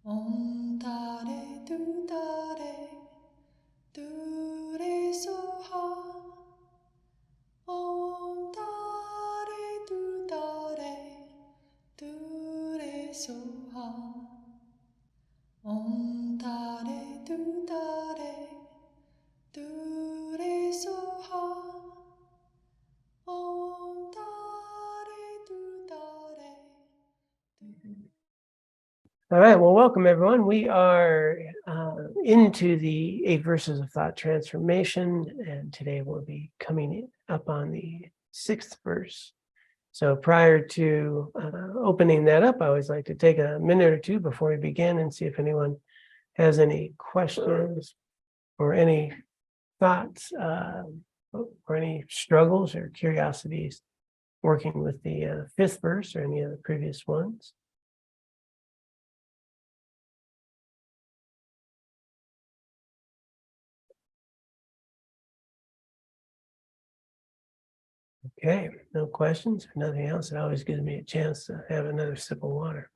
Om Tare Tu Tare Tu Re Soha. Om Tare Tu Tare Tu Re Soha. Om Tare Tu Tare Tu Re Soha. Om Tare Tu Tare. All right, well, welcome everyone. We are into the 8 verses of thought transformation, and today we'll be coming up on the 6th verse. So prior to opening that up, I always like to take a minute or two before we begin and see if anyone has any questions or any thoughts or any struggles or curiosities working with the 5th verse or any of the previous ones. Okay, no questions, nothing else. It always gives me a chance to have another sip of water.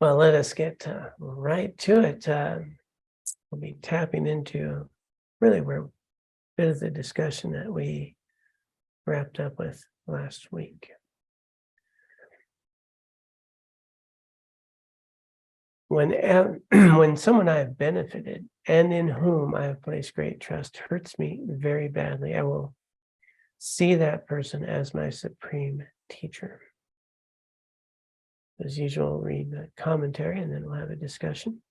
Well, let us get right to it. We'll be tapping into really where a bit of the discussion that we wrapped up with last week. When someone I have benefited and in whom I have placed great trust hurts me very badly, I will see that person as my supreme teacher. As usual, read the commentary and then we'll have a discussion.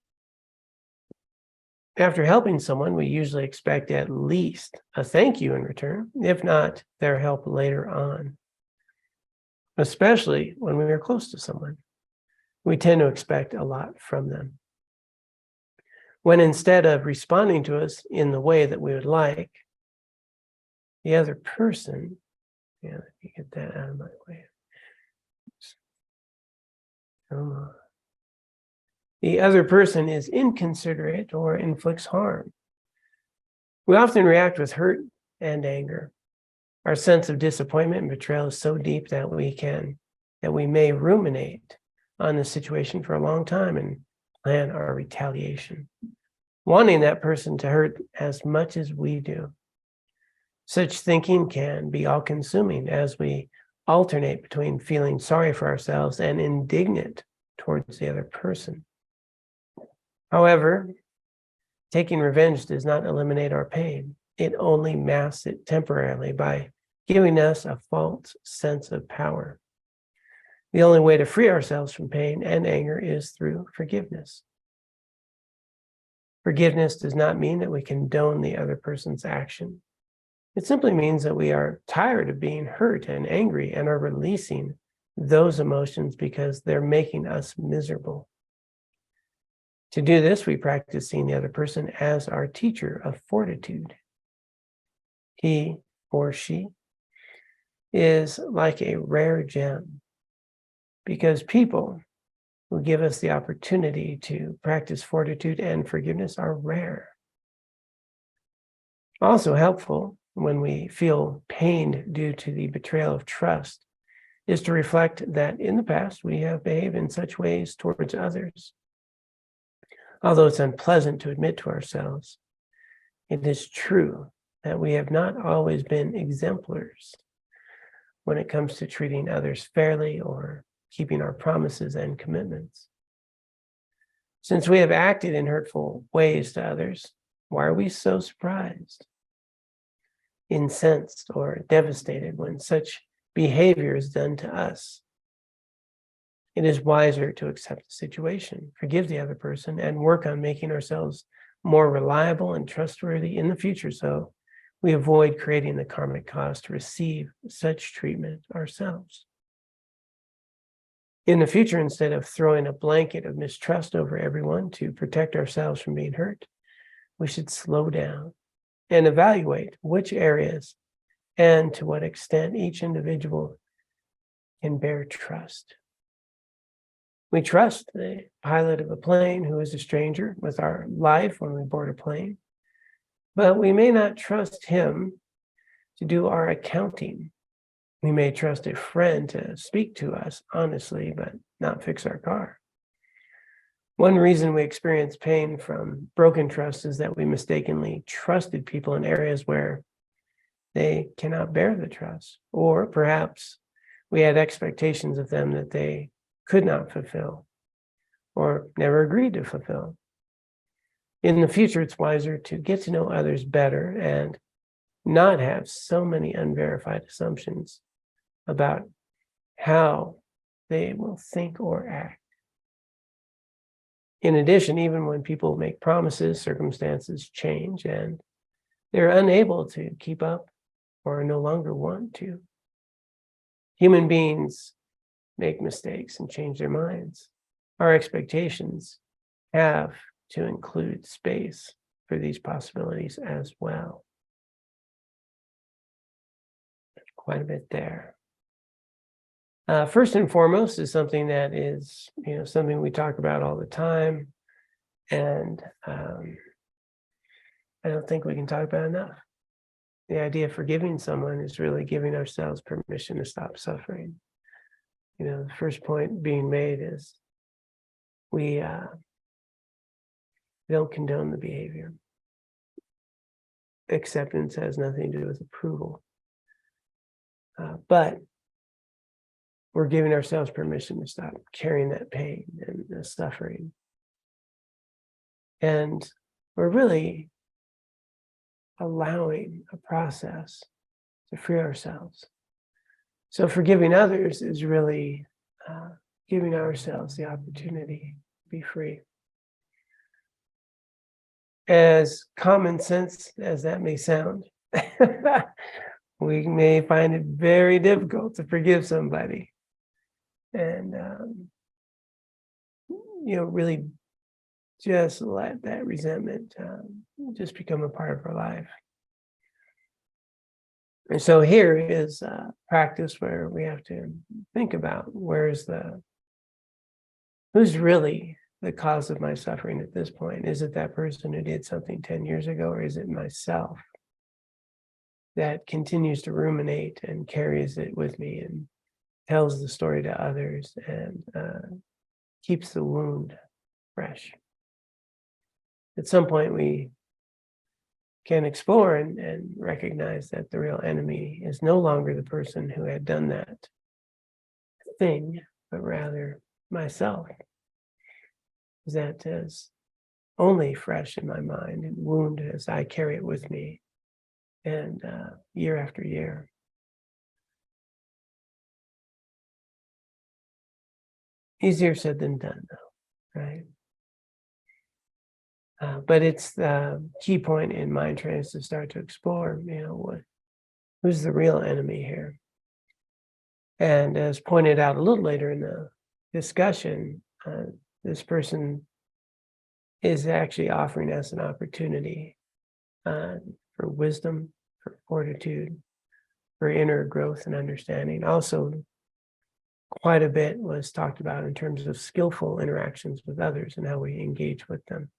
After helping someone, we usually expect at least a thank you in return, if not their help later on. Especially when we are close to someone, we tend to expect a lot from them. When instead of responding to us in the way that we would like, the other person, let me get that out of my way. The other person is inconsiderate or inflicts harm. We often react with hurt and anger. Our sense of disappointment and betrayal is so deep that we may ruminate on the situation for a long time and plan our retaliation, wanting that person to hurt as much as we do. Such thinking can be all-consuming as we alternate between feeling sorry for ourselves and indignant towards the other person. However, taking revenge does not eliminate our pain. It only masks it temporarily by giving us a false sense of power. The only way to free ourselves from pain and anger is through forgiveness. Forgiveness does not mean that we condone the other person's action. It simply means that we are tired of being hurt and angry and are releasing those emotions because they're making us miserable. To do this, we practice seeing the other person as our teacher of fortitude. He or she is like a rare gem because people who give us the opportunity to practice fortitude and forgiveness are rare. Also helpful when we feel pain due to the betrayal of trust is to reflect that in the past we have behaved in such ways towards others. Although it's unpleasant to admit to ourselves, it is true that we have not always been exemplars when it comes to treating others fairly or keeping our promises and commitments. Since we have acted in hurtful ways to others, why are we so surprised, incensed, or devastated when such behavior is done to us? It is wiser to accept the situation, forgive the other person, and work on making ourselves more reliable and trustworthy in the future so we avoid creating the karmic cost to receive such treatment ourselves. In the future, instead of throwing a blanket of mistrust over everyone to protect ourselves from being hurt, we should slow down and evaluate which areas and to what extent each individual can bear trust. We trust the pilot of a plane who is a stranger with our life when we board a plane, but we may not trust him to do our accounting. We may trust a friend to speak to us honestly, but not fix our car. One reason we experience pain from broken trust is that we mistakenly trusted people in areas where they cannot bear the trust, or perhaps we had expectations of them that they could not fulfill or never agreed to fulfill. In the future, it's wiser to get to know others better and not have so many unverified assumptions about how they will think or act. In addition, even when people make promises, circumstances change and they're unable to keep up or no longer want to. Human beings make mistakes and change their minds. Our expectations have to include space for these possibilities as well. Quite a bit there. First and foremost is something that is, something we talk about all the time, and I don't think we can talk about enough. The idea of forgiving someone is really giving ourselves permission to stop suffering. The first point being made is we don't condone the behavior. Acceptance has nothing to do with approval. But we're giving ourselves permission to stop carrying that pain and the suffering. And we're really allowing a process to free ourselves. So forgiving others is really giving ourselves the opportunity to be free. As common sense as that may sound, we may find it very difficult to forgive somebody. And, really just let that resentment just become a part of our life. And so here is a practice where we have to think about who's really the cause of my suffering at this point? Is it that person who did something 10 years ago, or is it myself that continues to ruminate and carries it with me and tells the story to others and keeps the wound fresh? At some point, we can explore and recognize that the real enemy is no longer the person who had done that thing, but rather myself. That is only fresh in my mind and wound as I carry it with me, and year after year. Easier said than done, though, right? But it's the key point in mind training to start to explore, who's the real enemy here? And as pointed out a little later in the discussion, this person is actually offering us an opportunity for wisdom, for fortitude, for inner growth and understanding. Also, quite a bit was talked about in terms of skillful interactions with others and how we engage with them.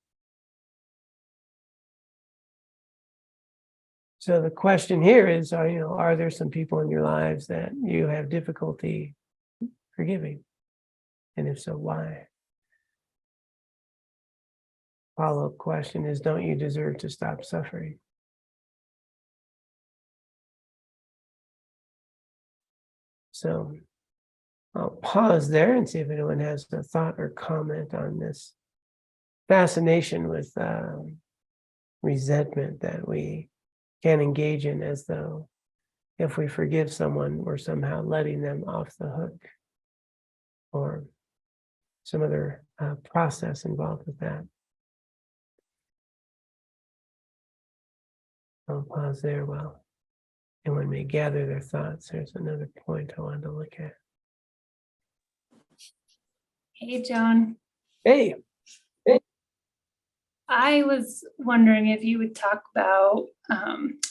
So the question here is, are there some people in your lives that you have difficulty forgiving? And if so, why? Follow-up question is, don't you deserve to stop suffering? So I'll pause there and see if anyone has a thought or comment on this fascination with resentment that we can engage in, as though if we forgive someone, we're somehow letting them off the hook, or some other process involved with that. I'll pause there while anyone may gather their thoughts. There's another point I wanted to look at. Hey, John. Hey. I was wondering if you would talk about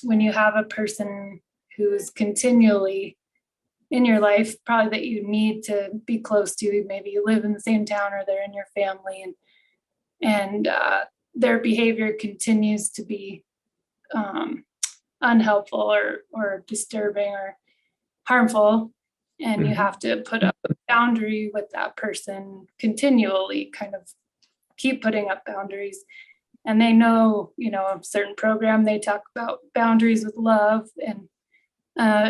when you have a person who's continually in your life, probably that you need to be close to. Maybe you live in the same town or they're in your family, and their behavior continues to be unhelpful or disturbing or harmful, and you have to put up a boundary with that person continually, kind of keep putting up boundaries. And they know, a certain program, they talk about boundaries with love and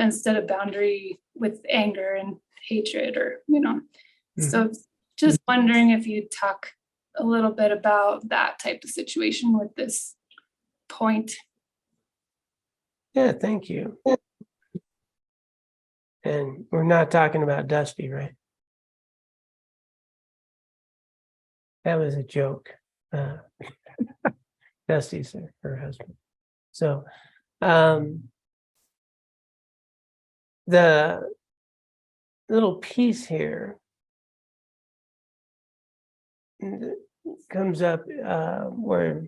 instead of boundary with anger and hatred, or, So just wondering if you'd talk a little bit about that type of situation with this point. Yeah, thank you. And we're not talking about Dusty, right? That was a joke. Dusty's her husband. So the little piece here comes up where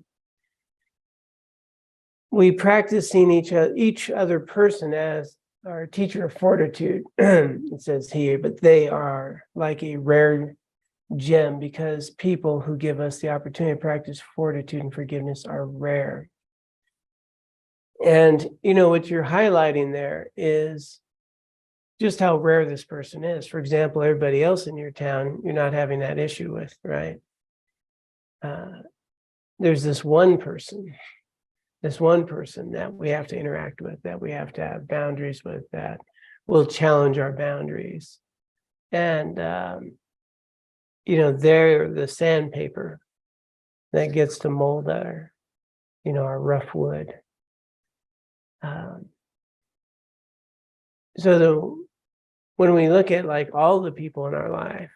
we practice seeing each other person as our teacher of fortitude. It says here, but they are like a rare gem because people who give us the opportunity to practice fortitude and forgiveness are rare. And what you're highlighting there is just how rare this person is. For example, everybody else in your town, you're not having that issue with, right? There's this one person that we have to interact with, that we have to have boundaries with, that will challenge our boundaries. And, they're the sandpaper that gets to mold our rough wood. When we look at like all the people in our life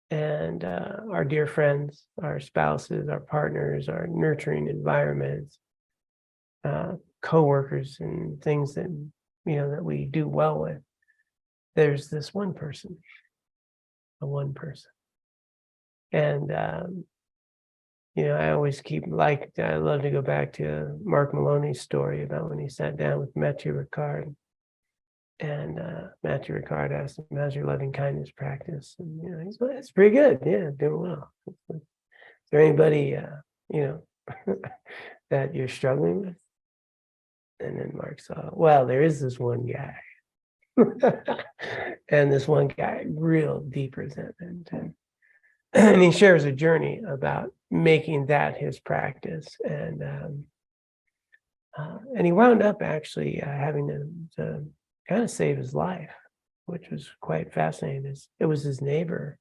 and our dear friends, our spouses, our partners, our nurturing environments, co-workers and things that, that we do well with, there's this one person. And, I always I love to go back to Mark Maloney's story about when he sat down with Matthew Ricard. And Matthew Ricard asked him, how's your loving kindness practice? And, he's well, it's pretty good. Yeah, doing well. Is there anybody, that you're struggling with? And then Mark saw, well, there is this one guy. And this one guy, real deep resentment. And he shares a journey about making that his practice. And he wound up actually having to kind of save his life, which was quite fascinating. It was his neighbor.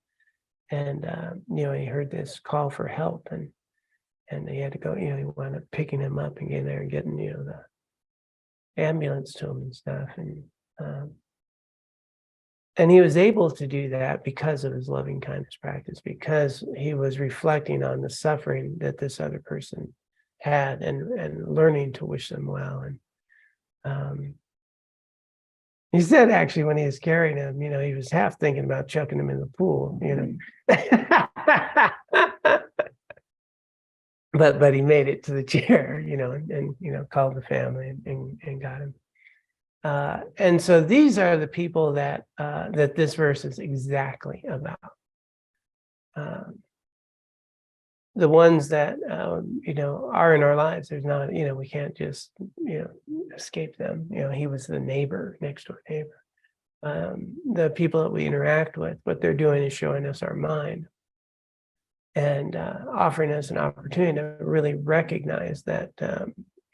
And, he heard this call for help and he had to go, he wound up picking him up and getting there and getting, the ambulance to him and stuff. And he was able to do that because of his loving kindness practice, because he was reflecting on the suffering that this other person had and learning to wish them well. And he said actually when he was carrying him, he was half thinking about chucking him in the pool, but he made it to the chair, and called the family and got him. And so these are the people that this verse is exactly about. The ones that, are in our lives. There's not, we can't just, escape them. He was the neighbor, next door neighbor. The people that we interact with, what they're doing is showing us our mind and offering us an opportunity to really recognize that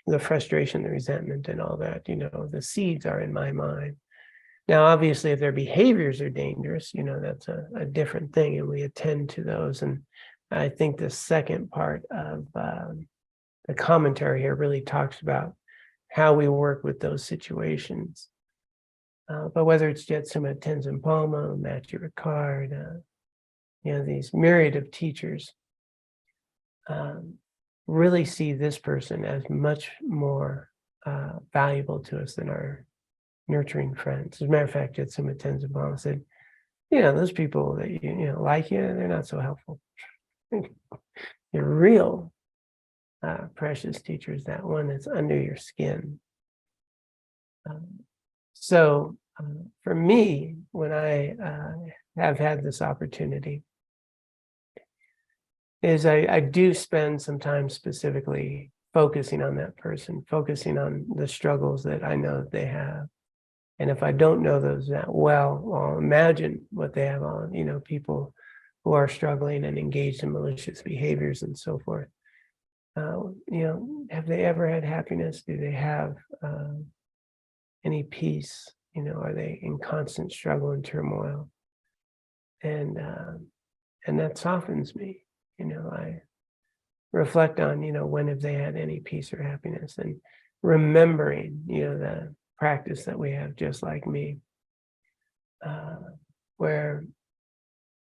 the frustration, the resentment, and all that, the seeds are in my mind. Now, obviously, if their behaviors are dangerous, that's a different thing, and we attend to those. And I think the second part of the commentary here really talks about how we work with those situations. But whether it's Jetsuma Tenzin-Palmo, Matthew Ricard, these myriad of teachers, really see this person as much more valuable to us than our nurturing friends. As a matter of fact, Jetsuma Tenzin-Palmo said, those people that like you, they're not so helpful. Your real precious teacher is that one that's under your skin. So for me, when I have had this opportunity, is I do spend some time specifically focusing on that person, focusing on the struggles that I know that they have. And if I don't know those that well, I'll imagine what they have on, people who are struggling and engaged in malicious behaviors and so forth. Have they ever had happiness? Do they have any peace? Are they in constant struggle and turmoil? And that softens me. I reflect on, when have they had any peace or happiness, and remembering, the practice that we have, just like me, where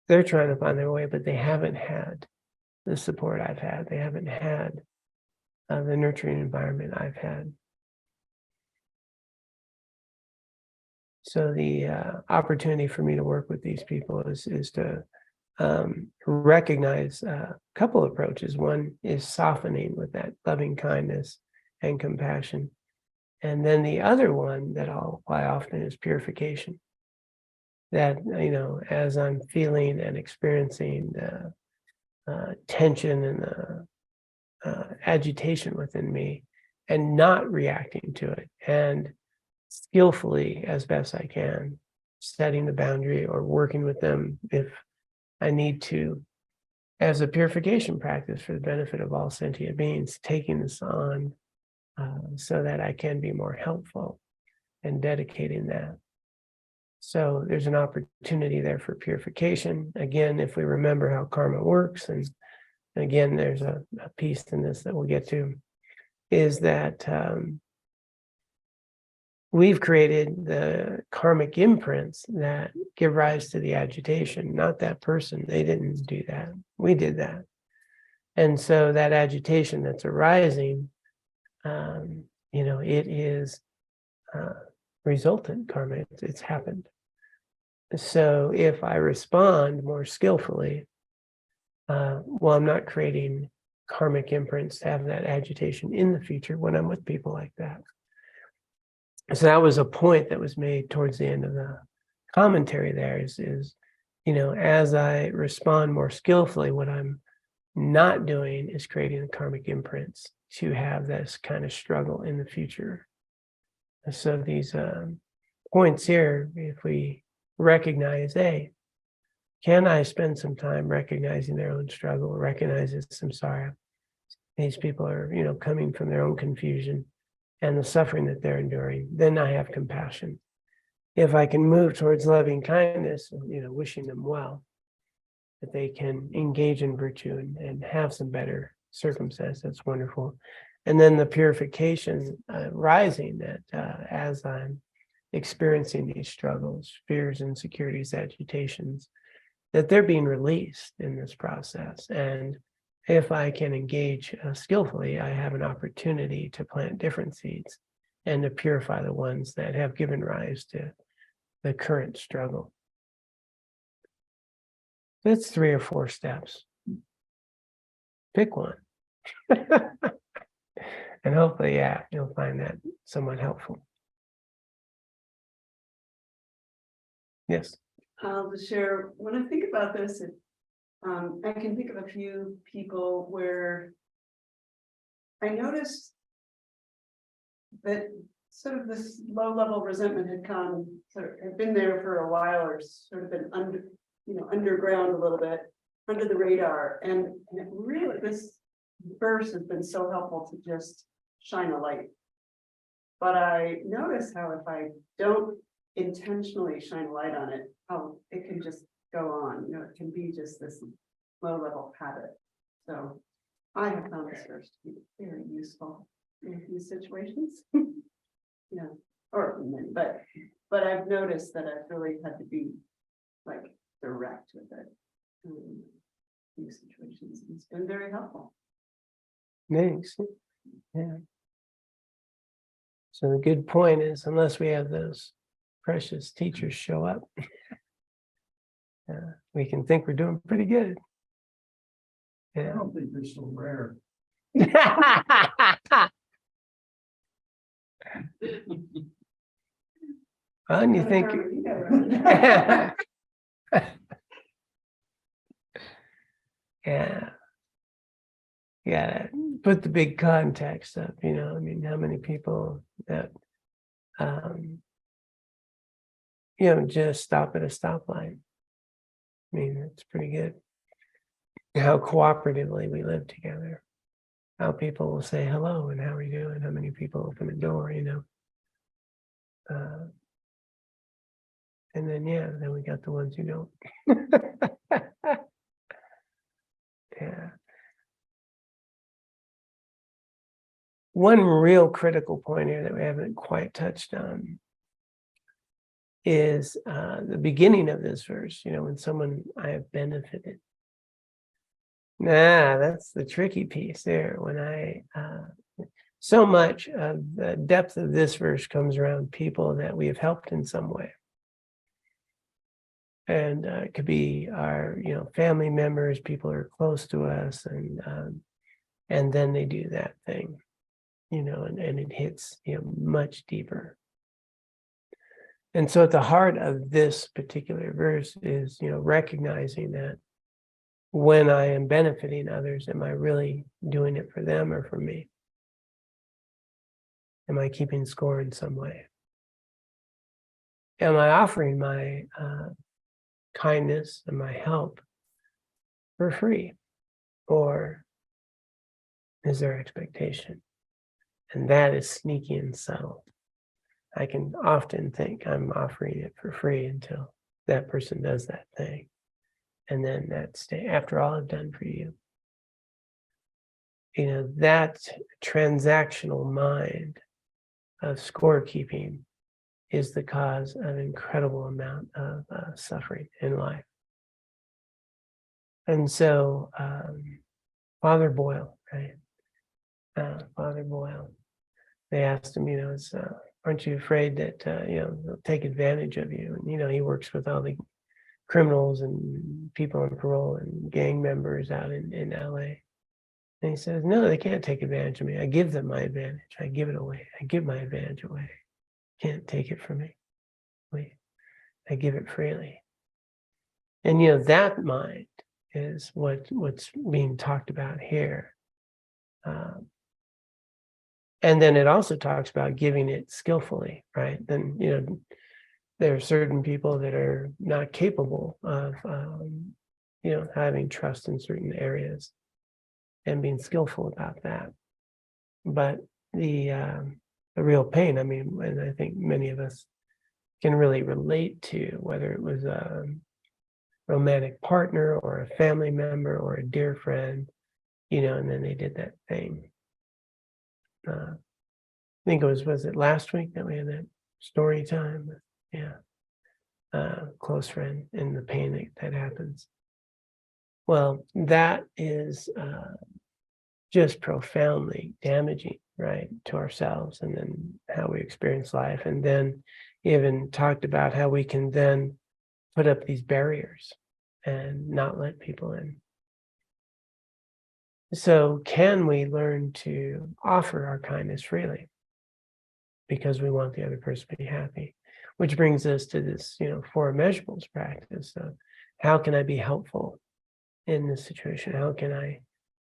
they're trying to find their way, but they haven't had the support I've had. They haven't had the nurturing environment I've had. So the opportunity for me to work with these people is to recognize a couple approaches. One is softening with that loving kindness and compassion. And then the other one that I'll apply often is purification. That, as I'm feeling and experiencing the tension and the agitation within me, and not reacting to it, and skillfully, as best I can, setting the boundary or working with them if I need to, as a purification practice for the benefit of all sentient beings, taking this on so that I can be more helpful and dedicating that. So there's an opportunity there for purification. Again, if we remember how karma works, and again, there's a piece in this that we'll get to, is that we've created the karmic imprints that give rise to the agitation, not that person. They didn't do that. We did that. And so that agitation that's arising, it is resultant karma. It's happened. So if I respond more skillfully, I'm not creating karmic imprints to have that agitation in the future when I'm with people like that. So that was a point that was made towards the end of the commentary there is as I respond more skillfully, what I'm not doing is creating the karmic imprints to have this kind of struggle in the future. So these points here, if we recognize, can I spend some time recognizing their own struggle, recognizing samsara? These people are, coming from their own confusion and the suffering that they're enduring. Then I have compassion. If I can move towards loving kindness, wishing them well, that they can engage in virtue and have some better circumstance, that's wonderful. And then the purification rising that as I'm experiencing these struggles, fears, insecurities, agitations, that they're being released in this process. And if I can engage skillfully, I have an opportunity to plant different seeds and to purify the ones that have given rise to the current struggle. That's 3 or 4 steps. Pick one. And hopefully, you'll find that somewhat helpful. Yes. I'll just share, when I think about this, I can think of a few people where I noticed that sort of this low-level resentment had been there for a while, or sort of been underground a little bit, under the radar. And it really, this verse has been so helpful to just shine a light. But I notice how if I don't intentionally shine a light on it, how it can just go on. It can be just this low-level habit. So I have found this verse to be very useful in these situations. Or many, but I've noticed that I've really had to be like direct with it in these situations. It's been very helpful. Thanks. Yeah. So the good point is, unless we have those precious teachers show up, we can think we're doing pretty good. I don't think they're so rare. Well, and you think, yeah, you gotta put the big context up, how many people that, just stop at a stoplight, I mean, it's pretty good. How cooperatively we live together. How people will say hello and how are you doing? How many people open the door, you know? And then, yeah, then we got the ones who don't. Yeah. One real critical point here that we haven't quite touched on is the beginning of this verse, you know, when someone I have benefited. That's the tricky piece there. When so much of the depth of this verse comes around people that we have helped in some way. And it could be our, you know, family members, people who are close to us, and then they do that thing, you know, and it hits, you know, much deeper. And so at the heart of this particular verse is, you know, recognizing that when I am benefiting others, am I really doing it for them or for me? Am I keeping score in some way? Am I offering my kindness and my help for free? Or is there expectation? And that is sneaky and subtle. I can often think I'm offering it for free until that person does that thing. And then that's after all I've done for you. You know, that transactional mind of scorekeeping is the cause of an incredible amount of suffering in life. And so Father Boyle, right? Father Boyle, they asked him, you know, aren't you afraid that, you know, they'll take advantage of you? And, you know, he works with all the criminals and people on parole and gang members out in LA. And he says, no, they can't take advantage of me. I give them my advantage. I give it away. I give my advantage away. Can't take it from me. I give it freely. And, you know, that mind is what's being talked about here. And then it also talks about giving it skillfully, right? Then, you know, there are certain people that are not capable of, you know, having trust in certain areas and being skillful about that. But the real pain, I mean, and I think many of us can really relate to, whether it was a romantic partner or a family member or a dear friend, you know, and then they did that thing. I think it was it last week that we had that story time? Yeah. Close friend and the pain that happens. Well, that is just profoundly damaging, right, to ourselves and then how we experience life. And then even talked about how we can then put up these barriers and not let people in. So can we learn to offer our kindness freely because we want the other person to be happy? Which brings us to this, you know, 4 measurables practice of how can I be helpful in this situation? How can I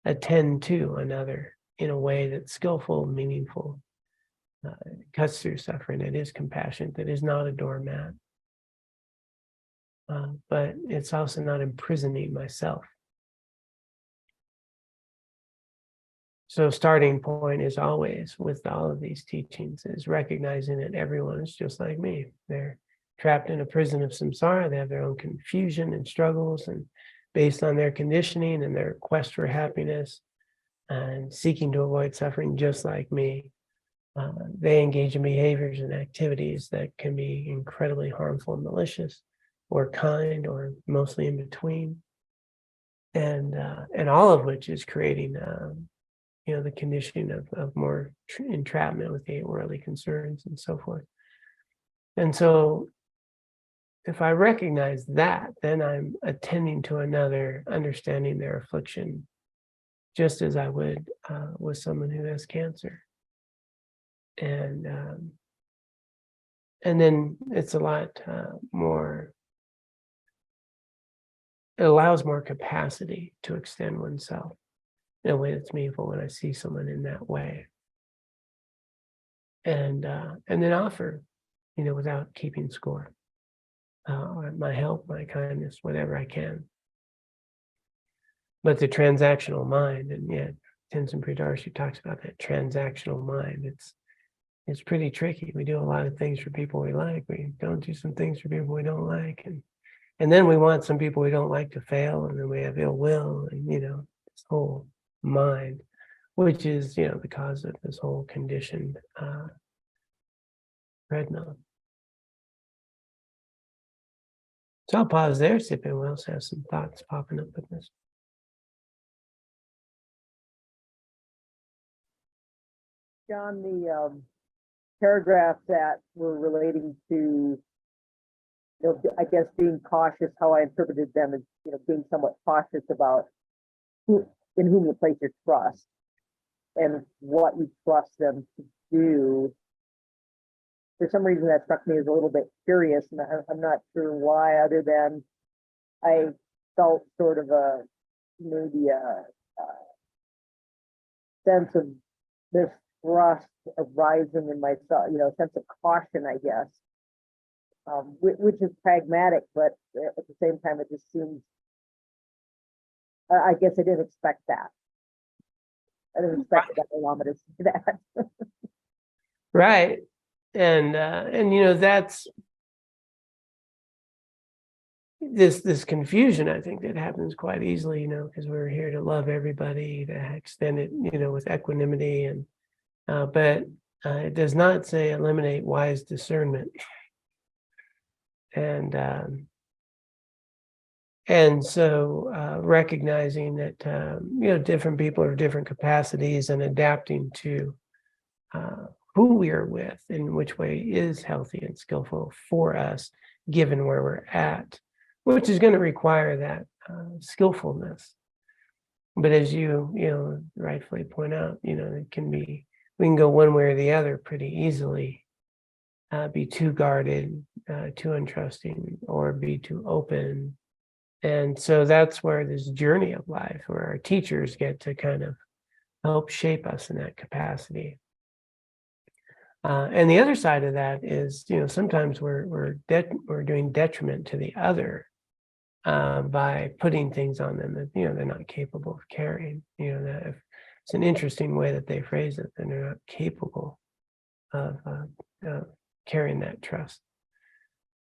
attend to another in a way that's skillful, meaningful, cuts through suffering, that is compassionate, that is not a doormat, but it's also not imprisoning myself. So starting point is always with all of these teachings is recognizing that everyone is just like me. They're trapped in a prison of samsara. They have their own confusion and struggles, and based on their conditioning and their quest for happiness and seeking to avoid suffering just like me, they engage in behaviors and activities that can be incredibly harmful and malicious, or kind, or mostly in between. And all of which is creating you know, the conditioning of more entrapment with the 8 worldly concerns and so forth. And so if I recognize that, then I'm attending to another, understanding their affliction, just as I would with someone who has cancer. And then it's a lot more, it allows more capacity to extend oneself in a way that's meaningful when I see someone in that way. And then offer, you know, without keeping score. my help, my kindness, whatever I can. But the transactional mind, and yet Tenzin Pridarshi talks about that transactional mind. It's pretty tricky. We do a lot of things for people we like. We don't do some things for people we don't like, and then we want some people we don't like to fail, and then we have ill will, and this whole mind, which is the cause of this whole conditioned treadmill. So I'll pause there, see if anyone else has some thoughts popping up with this. John, the paragraphs that were relating to, I guess being cautious, how I interpreted them as, being somewhat cautious about in whom you place your trust and what you trust them to do. For some reason, that struck me as a little bit curious, and I'm not sure why, other than I felt sort of maybe a sense of mistrust arising in myself, a sense of caution, I guess, which is pragmatic, but at the same time, it just seems, I guess I didn't expect that. I didn't expect that Lama to say that. Right. And that's this confusion, I think, that happens quite easily, because we're here to love everybody, to extend it, with equanimity, and but it does not say eliminate wise discernment. And so recognizing that different people are different capacities, and adapting to who we are with, in which way is healthy and skillful for us, given where we're at, which is going to require that skillfulness. But as you rightfully point out, it can be, we can go one way or the other pretty easily, be too guarded, too untrusting, or be too open. And so that's where this journey of life, where our teachers get to kind of help shape us in that capacity. And the other side of that is, sometimes we're doing detriment to the other by putting things on them that they're not capable of carrying. That if it's an interesting way that they phrase it, then they're not capable of carrying that trust.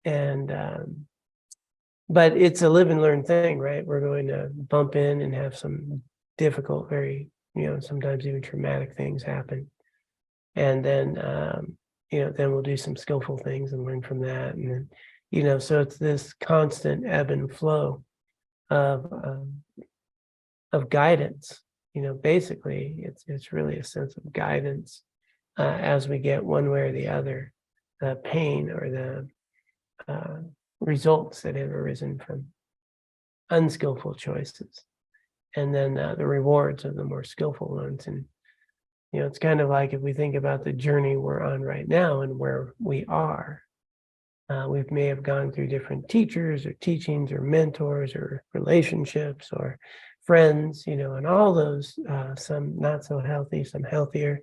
And but it's a live and learn thing, right? We're going to bump in and have some difficult, very sometimes even traumatic things happen. And then, then we'll do some skillful things and learn from that. And then, so it's this constant ebb and flow of guidance. Basically, it's really a sense of guidance as we get one way or the other, the pain or the results that have arisen from unskillful choices, and then the rewards of the more skillful ones. And it's kind of like if we think about the journey we're on right now and where we are, we may have gone through different teachers or teachings or mentors or relationships or friends, and all those, some not so healthy, some healthier,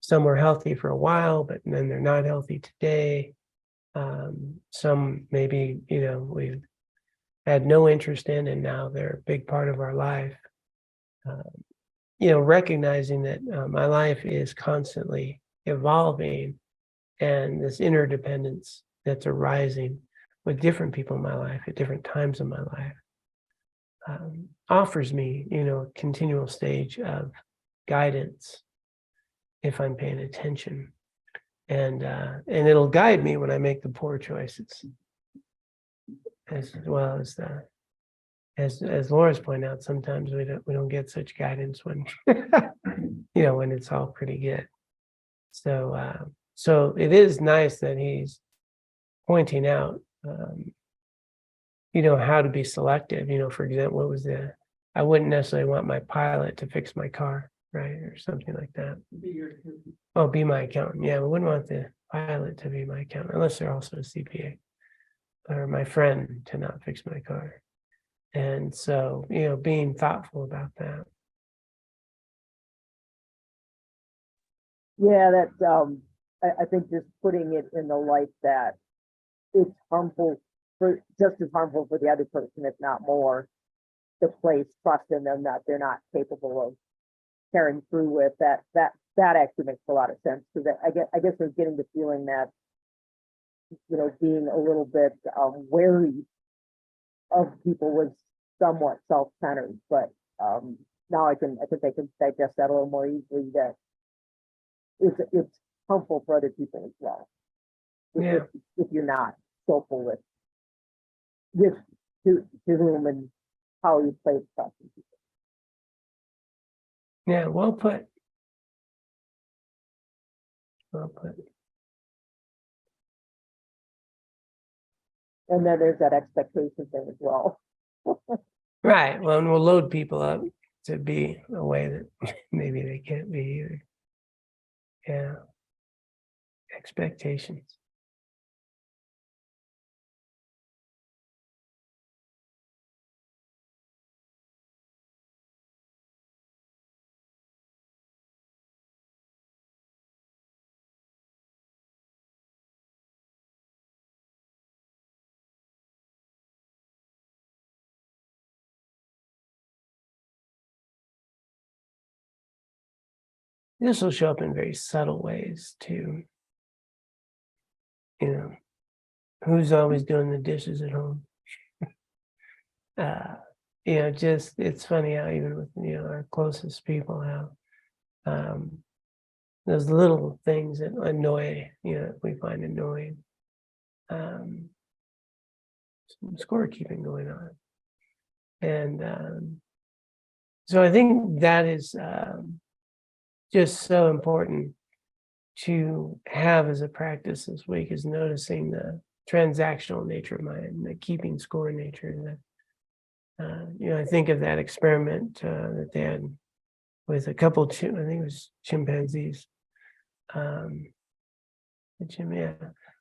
some were healthy for a while, but then they're not healthy today. Some maybe, we've had no interest in, and now they're a big part of our life. Recognizing that my life is constantly evolving, and this interdependence that's arising with different people in my life at different times in my life offers me, a continual stage of guidance if I'm paying attention, and it'll guide me when I make the poor choices, as well as as Laura's pointed out, sometimes we don't get such guidance when when it's all pretty good. So so it is nice that he's pointing out how to be selective. For example, what was I wouldn't necessarily want my pilot to fix my car, right, or something like that. Be my accountant. Yeah, we wouldn't want the pilot to be my accountant unless they're also a CPA, or my friend to not fix my car. And so, being thoughtful about that. Yeah, that I think just putting it in the light that it's harmful for just as harmful for the other person, if not more, to place trust in them that they're not capable of carrying through with that actually makes a lot of sense, because I guess I was getting the feeling that, you know, being a little bit wary of people was somewhat self-centered, but now I think I can digest that a little more easily, that it's harmful for other people as well. Yeah. If you're not skillful with to whom and how you place trust in people. Yeah, well put. Well put. And then there's that expectation thing as well. Right. Well, and we'll load people up to be a way that maybe they can't be either. Yeah. Expectations. This will show up in very subtle ways too. You know, who's always doing the dishes at home? You know, just it's funny how even with, you know, our closest people, how those little things that annoy, you know, we find annoying. Some scorekeeping going on, and so I think that is just so important to have as a practice this week, is noticing the transactional nature of mind, the keeping score nature. That you know, I think of that experiment that they had with a couple, I think it was chimpanzees, yeah,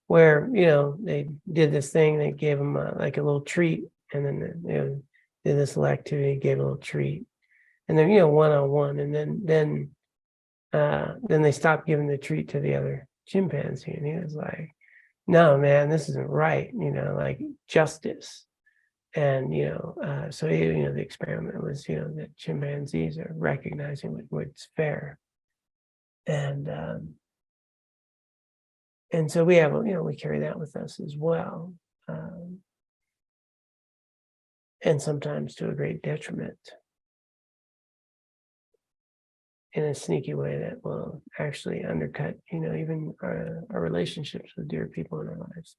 where, you know, they did this thing, they gave them like a little treat, and then you know, did this little activity, gave a little treat, and then, you know, one-on-one, and then they stopped giving the treat to the other chimpanzee, and he was like, no, man, this isn't right, you know, like justice. And, you know, so, you know, the experiment was, you know, that chimpanzees are recognizing what's fair. And so we have, you know, we carry that with us as well. And sometimes to a great detriment, in a sneaky way that will actually undercut, you know, even our relationships with dear people in our lives.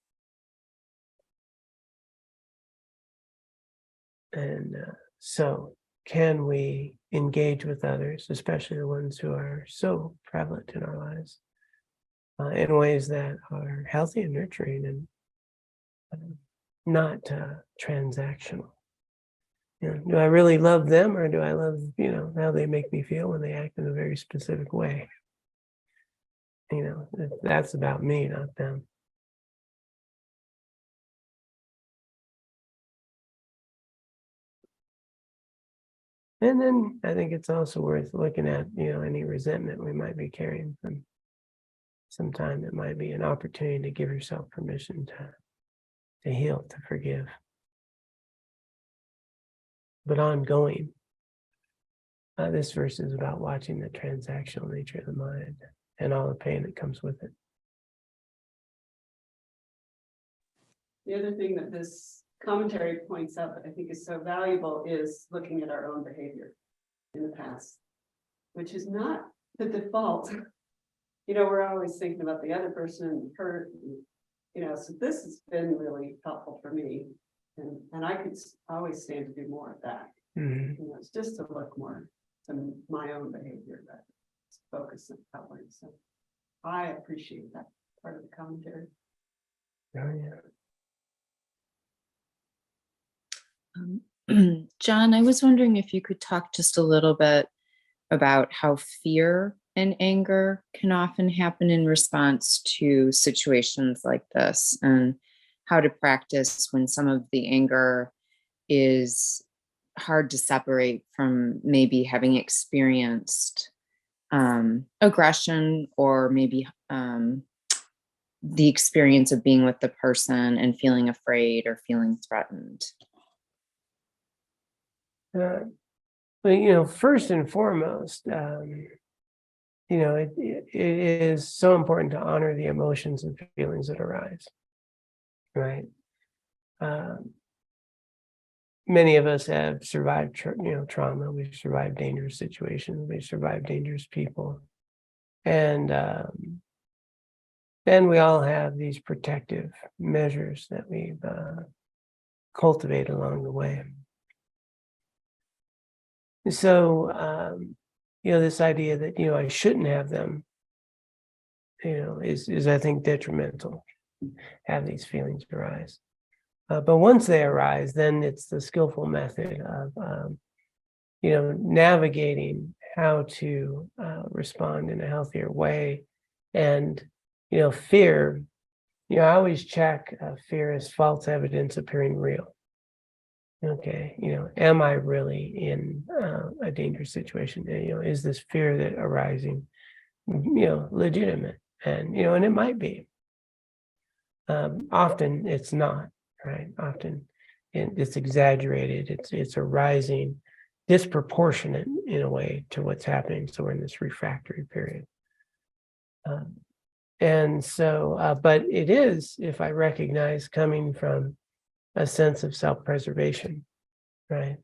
And so can we engage with others, especially the ones who are so prevalent in our lives, in ways that are healthy and nurturing and not transactional? You know, do I really love them, or do I love, you know, how they make me feel when they act in a very specific way? You know, that's about me, not them. And then I think it's also worth looking at, you know, any resentment we might be carrying from some time. It might be an opportunity to give yourself permission to heal, to forgive. But ongoing, this verse is about watching the transactional nature of the mind and all the pain that comes with it. The other thing that this commentary points out that I think is so valuable is looking at our own behavior in the past, which is not the default. You know, we're always thinking about the other person and hurt, you know, so this has been really helpful for me. And I could always stand to do more of that. Mm-hmm. You know, it's just to look more to my own behavior, but focus on outward. So I appreciate that part of the commentary. Oh, yeah. John, I was wondering if you could talk just a little bit about how fear and anger can often happen in response to situations like this, and how to practice when some of the anger is hard to separate from maybe having experienced aggression, or maybe the experience of being with the person and feeling afraid or feeling threatened? But first and foremost, it is so important to honor the emotions and feelings that arise, right? Many of us have survived, trauma. We've survived dangerous situations. We've survived dangerous people, and then we all have these protective measures that we've cultivated along the way. So, this idea that I shouldn't have them, is I think detrimental. Have these feelings arise. But once they arise, then it's the skillful method of, navigating how to respond in a healthier way. And, fear, I always check fear as false evidence appearing real. Okay, am I really in a dangerous situation? Is this fear that arising, legitimate? And, and it might be. Often it's not. Right. Often it's exaggerated. It's arising disproportionate in a way to what's happening. So we're in this refractory period. And so, but it is, if I recognize, coming from a sense of self-preservation, right?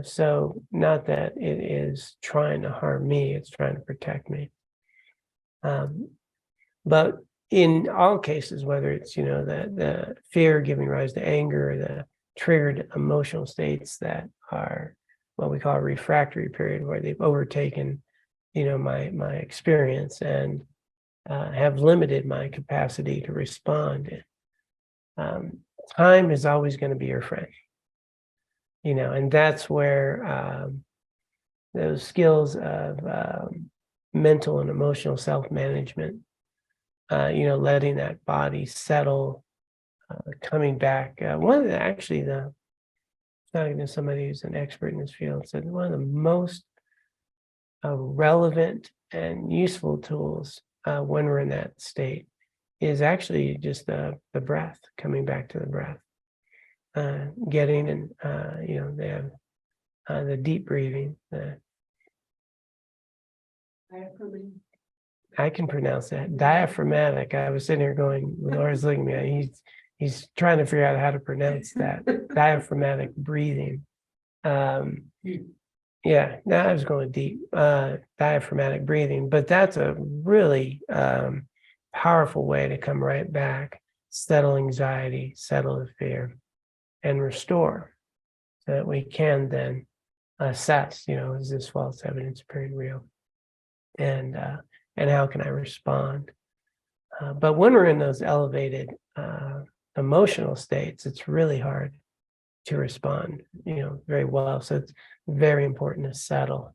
So not that it is trying to harm me, it's trying to protect me. But in all cases, whether it's, the fear giving rise to anger, the triggered emotional states that are what we call a refractory period, where they've overtaken, my experience and have limited my capacity to respond. Time is always going to be your friend, and that's where those skills of mental and emotional self-management, letting that body settle, coming back. One of the talking to somebody who's an expert in this field, said one of the most relevant and useful tools when we're in that state is actually just the breath, coming back to the breath, getting and they have the deep breathing. I can pronounce that. Diaphragmatic. I was sitting here going, Laura's looking at me. He's trying to figure out how to pronounce that. Diaphragmatic breathing. Yeah, now I was going deep. Diaphragmatic breathing, but that's a really powerful way to come right back, settle anxiety, settle the fear, and restore, so that we can then assess, is this false evidence appearing real? And how can I respond? But when we're in those elevated emotional states, it's really hard to respond, very well. So it's very important to settle.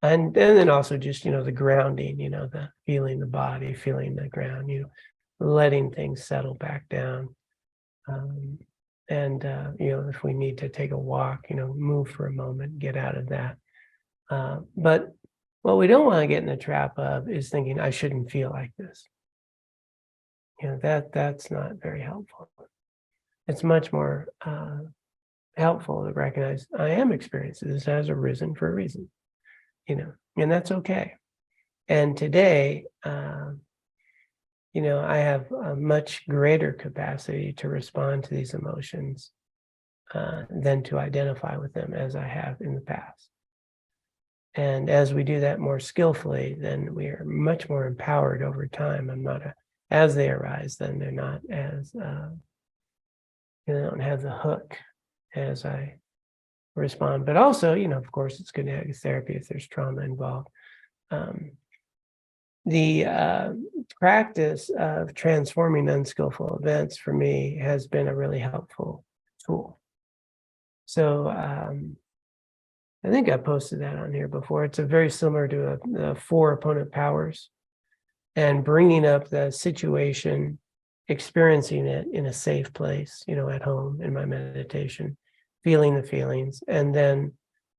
And then also just, the grounding, the feeling the body, feeling the ground, letting things settle back down. And if we need to take a walk, move for a moment, get out of that. But what we don't want to get in the trap of is thinking, I shouldn't feel like this. That's not very helpful. It's much more helpful to recognize I am experiencing this has arisen for a reason, and that's okay. And today, I have a much greater capacity to respond to these emotions than to identify with them as I have in the past. And as we do that more skillfully, then we are much more empowered over time. As they arise, then they're not as, they don't have the hook as I respond. But also, of course, it's good to have therapy if there's trauma involved. The practice of transforming unskillful events for me has been a really helpful tool. So I think I posted that on here before. It's a very similar to the 4 opponent powers, and bringing up the situation, experiencing it in a safe place, at home in my meditation, feeling the feelings, and then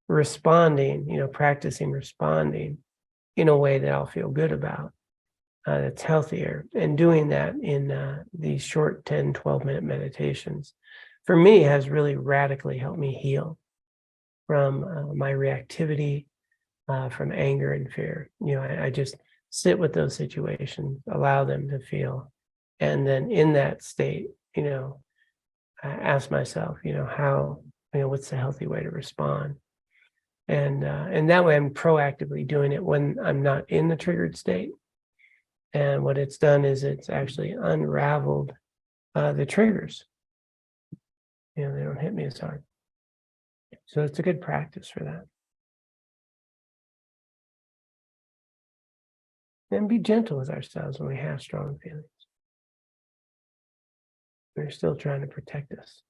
responding, practicing responding in a way that I'll feel good about. that's healthier. And doing that in these short 10, 12-minute meditations, for me, has really radically helped me heal from my reactivity, from anger and fear. I just sit with those situations, allow them to feel. And then in that state, I ask myself, how, what's the healthy way to respond? And that way I'm proactively doing it when I'm not in the triggered state. And what it's done is it's actually unraveled the triggers. They don't hit me as hard. So it's a good practice for that. And be gentle with ourselves when we have strong feelings. They're still trying to protect us.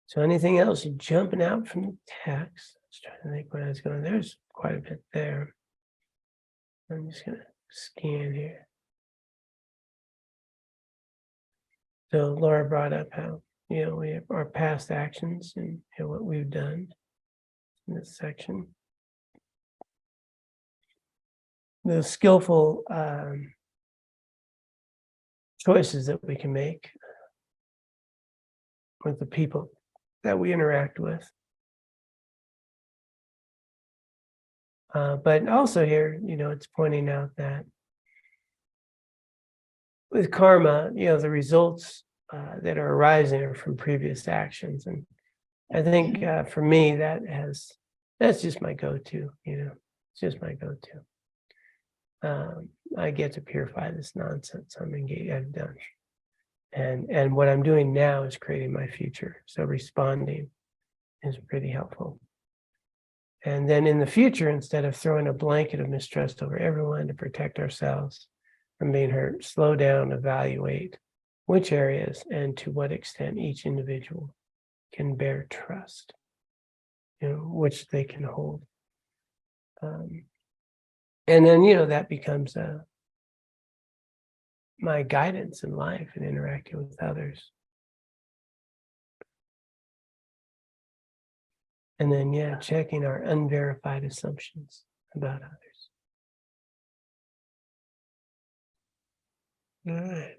So anything else jumping out from the text? I was trying to think what I was going. There's quite a bit there. I'm just going to scan here. So Laura brought up how, we have our past actions and what we've done in this section. The skillful choices that we can make with the people that we interact with. But also here, it's pointing out that with karma, the results that are arising are from previous actions. And I think for me, that's just my go-to, it's just my go-to. I get to purify this nonsense I've done. And what I'm doing now is creating my future. So responding is pretty helpful. And then in the future, instead of throwing a blanket of mistrust over everyone to protect ourselves from being hurt, slow down, evaluate which areas and to what extent each individual can bear trust, which they can hold. And then, that becomes my guidance in life and interacting with others. And then, checking our unverified assumptions about others. All right.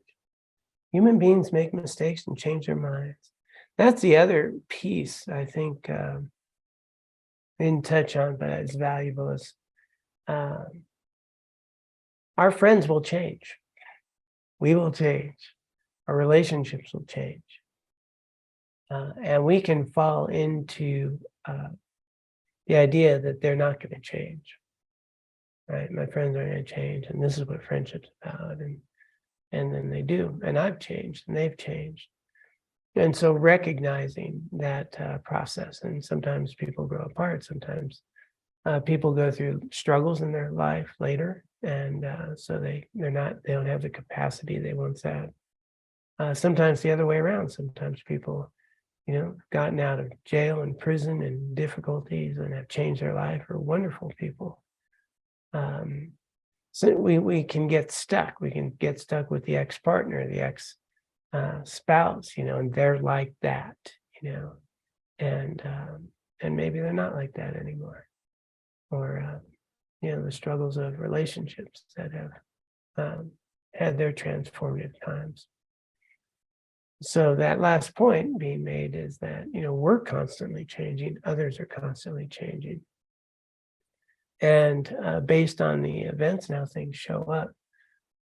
Human beings make mistakes and change their minds. That's the other piece I think I didn't touch on, but it's valuable is our friends will change. We will change. Our relationships will change. And we can fall into the idea that they're not going to change, right? My friends aren't going to change, and this is what friendship's about, and then they do, and I've changed, and they've changed, and so recognizing that process, and sometimes people grow apart, sometimes people go through struggles in their life later, and so they don't have the capacity they once had. Sometimes the other way around. Sometimes people gotten out of jail and prison and difficulties and have changed their life are wonderful people. So we can get stuck. We can get stuck with the ex-partner, the ex-spouse, and they're like that, and maybe they're not like that anymore. Or, the struggles of relationships that have had their transformative times. So that last point being made is that, we're constantly changing, others are constantly changing. And based on the events and how things show up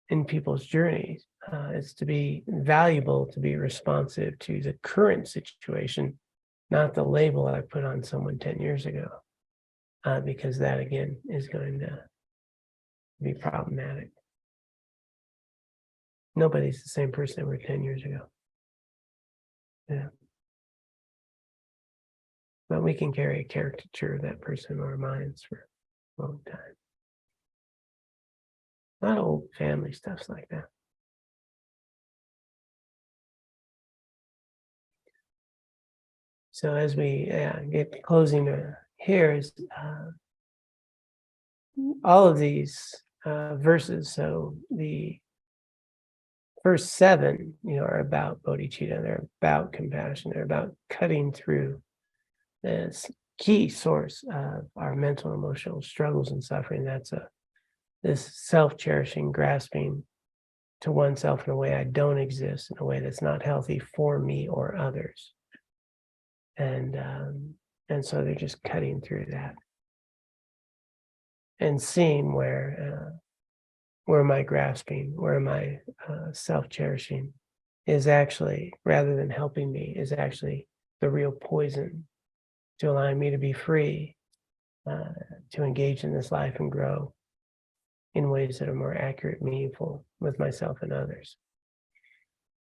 in people's journeys, it's to be valuable to be responsive to the current situation, not the label I put on someone 10 years ago, because that, again, is going to be problematic. Nobody's the same person they were 10 years ago. Yeah. But we can carry a caricature of that person in our minds for a long time. Not old family stuff's like that. So as we get closing here is all of these verses. So the first 7, are about bodhicitta. They're about compassion. They're about cutting through this key source of our mental, emotional struggles and suffering. That's this self-cherishing, grasping to oneself in a way I don't exist, in a way that's not healthy for me or others. And so they're just cutting through that and seeing where my grasping, where my self-cherishing is actually, rather than helping me, is actually the real poison to allowing me to be free, to engage in this life and grow in ways that are more accurate, meaningful with myself and others.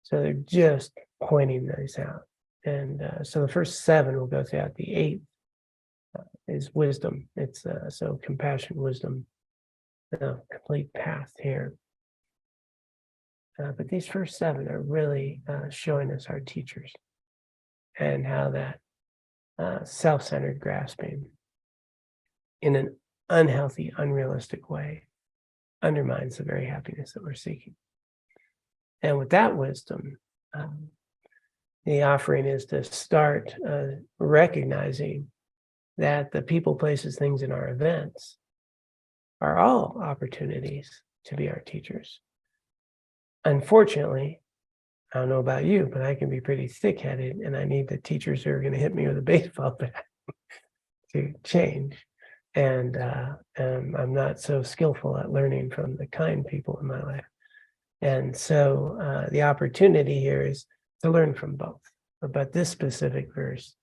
So they're just pointing those out. And so the first 7 will go throughout. The 8th is wisdom. It's so compassion, wisdom, the complete path here. But these first 7 are really showing us our teachers and how that self-centered grasping in an unhealthy, unrealistic way undermines the very happiness that we're seeking. And with that wisdom, the offering is to start recognizing that the people, places, things in our events are all opportunities to be our teachers. Unfortunately, I don't know about you, but I can be pretty thick-headed, and I need the teachers who are going to hit me with a baseball bat to change. And I'm not so skillful at learning from the kind people in my life. And so the opportunity here is to learn from both. But this specific verse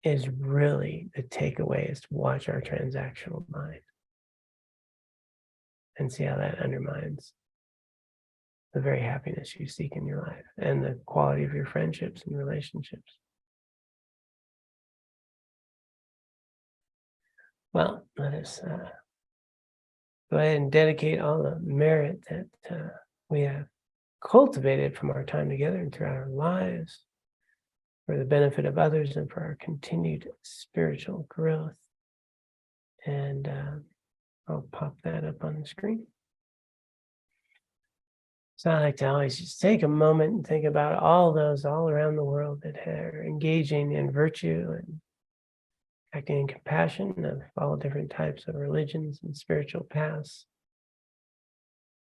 is really the takeaway, is to watch our transactional mind and see how that undermines the very happiness you seek in your life and the quality of your friendships and relationships. Well, let us go ahead and dedicate all the merit that we have cultivated from our time together and throughout our lives for the benefit of others and for our continued spiritual growth. And I'll pop that up on the screen. So I like to always just take a moment and think about all those all around the world that are engaging in virtue and acting in compassion of all different types of religions and spiritual paths.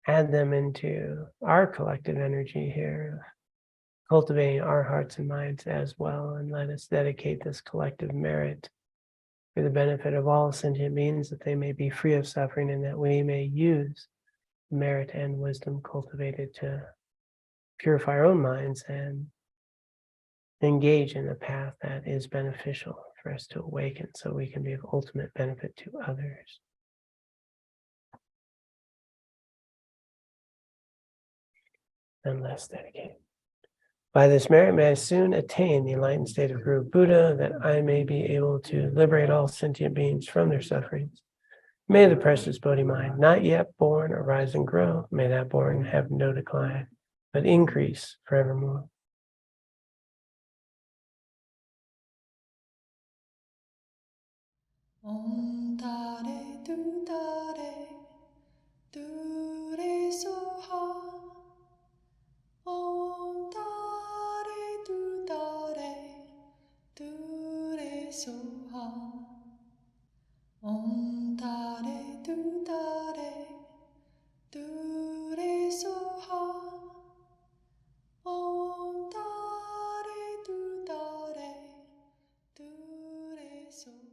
Add them into our collective energy here, cultivating our hearts and minds as well, and let us dedicate this collective merit for the benefit of all sentient beings, that they may be free of suffering and that we may use merit and wisdom cultivated to purify our own minds and engage in a path that is beneficial for us to awaken so we can be of ultimate benefit to others. And let's dedicate. By this merit, may I soon attain the enlightened state of Guru Buddha, that I may be able to liberate all sentient beings from their sufferings. May the precious Bodhi mind, not yet born, arise and grow. May that born have no decline, but increase forevermore. Om Tare Tu Tare Tu Re Soha. Om Tare Tu Tare Tu Re Soha. Om Tare Tu Tare Tu Re Soha. Om Tare Tu Tare Tu Re Soha.